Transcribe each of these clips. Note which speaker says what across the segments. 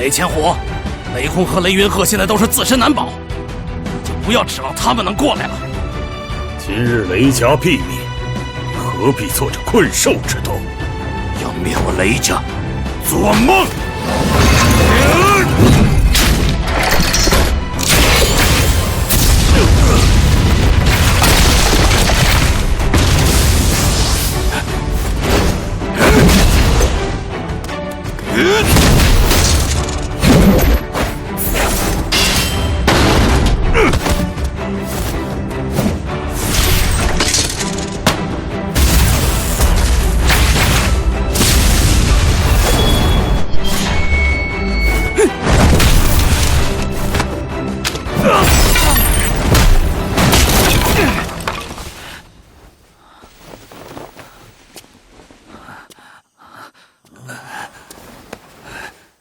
Speaker 1: 雷千虎、雷公和雷云鹤现在都是自身难保，就不要指望他们能过来了。
Speaker 2: 今日雷家毙命，何必做这困兽之斗？
Speaker 1: 要灭我雷家，做梦！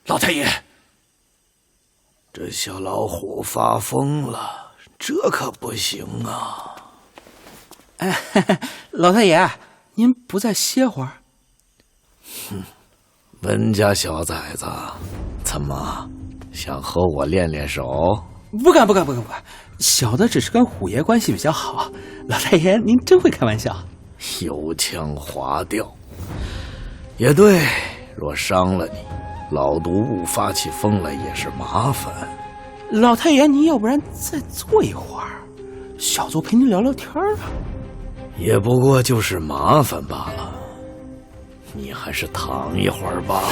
Speaker 1: 老太爷，
Speaker 3: 这小老虎发疯了，这可不行啊！
Speaker 4: 哎，老太爷，您不再歇会儿？
Speaker 3: 温家小崽子，怎么想和我练练手？
Speaker 4: 不敢，小的只是跟虎爷关系比较好。老太爷，您真会开玩笑。
Speaker 3: 油腔滑调。也对，若伤了你，老毒物发起疯来也是麻烦。
Speaker 4: 老太爷，您要不然再坐一会儿，小族陪您聊聊天啊。
Speaker 3: 也不过就是麻烦罢了，你还是躺一会儿吧。